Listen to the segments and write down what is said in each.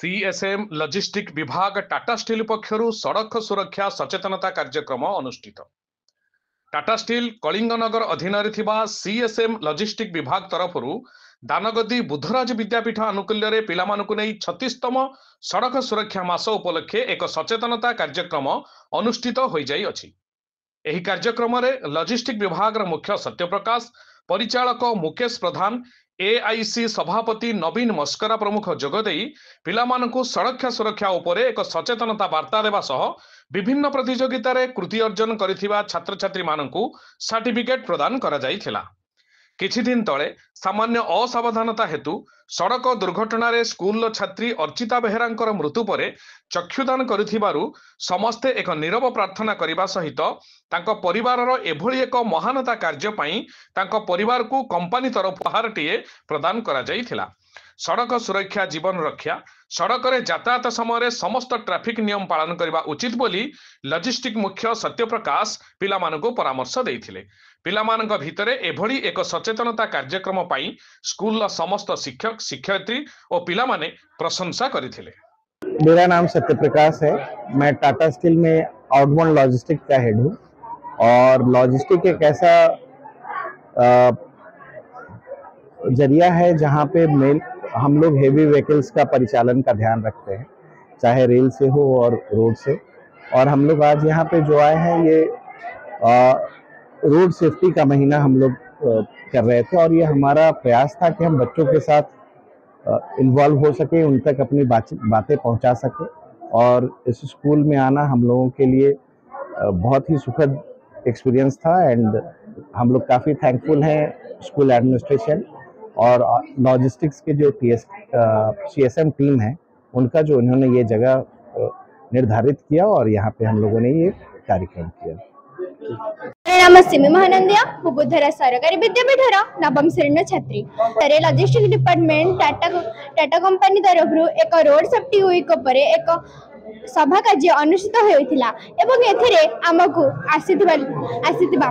CSM logistic विभाग Tata steel पक्षरु सड़क सुरक्षा सचेतनता कार्यक्रम अनुष्ठित। टाटा स्टील कलिंगनगर अधीन सीएसएम लॉजिस्टिक विभाग तरफरु दानगदी बुद्धराज विद्यापीठ आनुकूल्य पिलामानकु नै 36तम सड़क सुरक्षा मास उपलक्षे एक सचेतनता कार्यक्रम अनुष्ठित हो जाई अछि। एही कार्यक्रम रे लॉजिस्टिक विभाग मुख्य सत्यप्रकाश, परिचालक मुकेश प्रधान, एआईसी सभापति नवीन मस्करा प्रमुख जोगदेई पिलामानकु सड़क सुरक्षा उपरे एक सचेतनता वार्ता देवा सह विभिन्न प्रतियोगिता रे कृति अर्जन करिथिबा छात्र छात्री मानकु सर्टिफिकेट प्रदान करा जाइथिला। किछि दिन तले सामान्य असावधानता हेतु सड़क दुर्घटना रे स्कूल छात्री अर्चिता बेहेरांकर मृत्यु परे चक्षुदान करिथिबारु समस्ते एक नीरव प्रार्थना करिबा सहित तांको परिवारर एभली एक महानता कार्य पई तांको परिवार को कंपनी तरफ उपहारटीए प्रदान करा जाइथिला। सड़क सुरक्षा जीवन रक्षा, सड़क रे यातायात समय समस्त ट्रैफिक नियम पालन करने उचित बोली लॉजिस्टिक मुख्य सत्यप्रकाश पिलामानकु परामर्श देइथिले। पिलामानक भितरे एभली एक सचेतनता कार्यक्रम पाई स्कूल समस्त शिक्षक शिक्षयित्री और पिलामाने प्रशंसा करिथिले। मेरा नाम सत्यप्रकाश है। मैं टाटा स्टील में आउटबाउंड लॉजिस्टिक का हेड हूँ और लॉजिस्टिक एक ऐसा जरिया है जहाँ पे हम लोग हेवी व्हीकल्स का परिचालन का ध्यान रखते हैं, चाहे रेल से हो और रोड से। और हम लोग आज यहाँ पे जो आए हैं ये रोड सेफ्टी का महीना हम लोग कर रहे थे और ये हमारा प्रयास था कि हम बच्चों के साथ इन्वॉल्व हो सके, उन तक अपनी बातें पहुँचा सके। और इस स्कूल में आना हम लोगों के लिए बहुत ही सुखद एक्सपीरियंस था एंड हम लोग काफ़ी थैंकफुल हैं स्कूल एडमिनिस्ट्रेशन और लॉजिस्टिक्स के जो सीएसएम टीम है उनका, जो उन्होंने ये जगह निर्धारित किया और यहाँ पे हम लोगों ने ये कार्यक्रम किया। मेरा नाम सिमी महानंदिया, बुद्धराज सरकारी विद्यापीठर नवम श्रेणी छात्री। लॉजिस्टिक डिपार्टमेंट टाटा कंपनी तरफ एक रोड सेफ्टी वीक उपरे एक सभा कार्य अनुष्ठित होइथिला एवं एथिरे हमकु आसीथिबा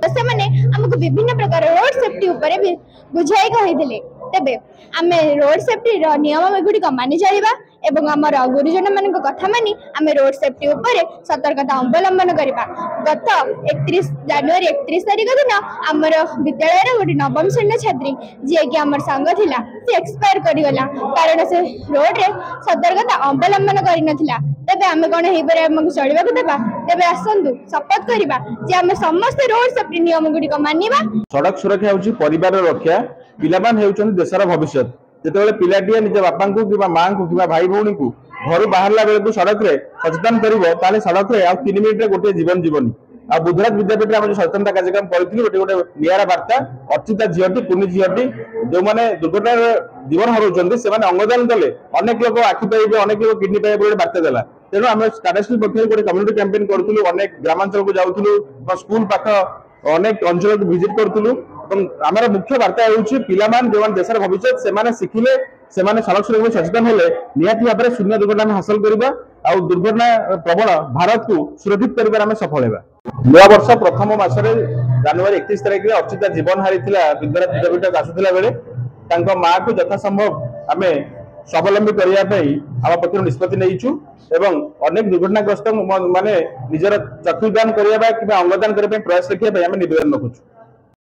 से माने हमकु विभिन्न प्रकार रोड सेफ्टी उपरे बुझाई कहिथिले। तबे आमे रोड सेफ्टी रो नियम गुडी मानि चलिबा एवं हमर गुरुजन मान कथा मानि आमे रोड सेफ्टी उपरे सतर्कता अवलंबन करिबा। गत 31 जनवरी 31 तारिख दिन हमर विद्यालय रे गोटी नवम श्रेणी छात्री जे कि हमर संग थिला से एक्सपायर करि गला कारण से रोड रे सतर्कता अवलंबन करि नथिला। तबे आमे कोन हेइ परे हमकु चलिबा को देबा। तबे आसंतु शपथ करिबा जे आमे समस्त रोड सेफ्टी नियम गुडी मानिबा। सड़क सुरक्षा होची परिवार रक्षा, पिलामान हेउचन देशर भविष्य। जेतेबेले पिलाटिया निज बापा को कि मां को कि भाई भौणी को घर बाहरला बेले सड़क रे सचेतन करिवो ताले सड़क रे आ 3 मिनिट रे गोटे जीवन जीवनी। आ बुद्धराज विद्यापीठ हम सचेतनता कार्यक्रम करथिलु गोटे नियारा वार्ता। अर्चिता झियटी पुनी झियटी जो माने दुर्घटना जीवन हरउचंदी से माने अंगदान कले अनेक लोक आखि पाइबे, अनेक लोक किडनी पाइबे गोटे वार्ता देला। तेनो हम टाटा स्टील पक्षरु गोटे कम्युनिटी कैंपेन करथिलु, अनेक ग्रामांचल को जाउथिलु, स्कूल पाख अनेक अंचल को विजिट करथिलु। आमर मुख्य वार्ता होउछि पिलामान जो देशर भविष्य से शिखिले से सड़क सुरक्षा सचेतन हेले निहाती भाव में शून्य दुर्घटना हासिल करबा आ दुर्घटना प्रबल भारत को सुरक्षित करिबार आमे सफल हेबा। नया वर्ष प्रथम मासरे जनवरी 31 तारिख रे अर्चिता जीवन हारिथिला विद्यालय विद्यापीठ आसुथिला बेले तांको मां को यथा संभव आमे स्वावलंबी करिया पई आम पक्षर निष्पत्ति नैछु एवं अनेक दुर्घटनाग्रस्त माने निजर चक्षुदान करिया कि अंगदान करिया प्रयास रखिया आमे निवेदन रखुछु।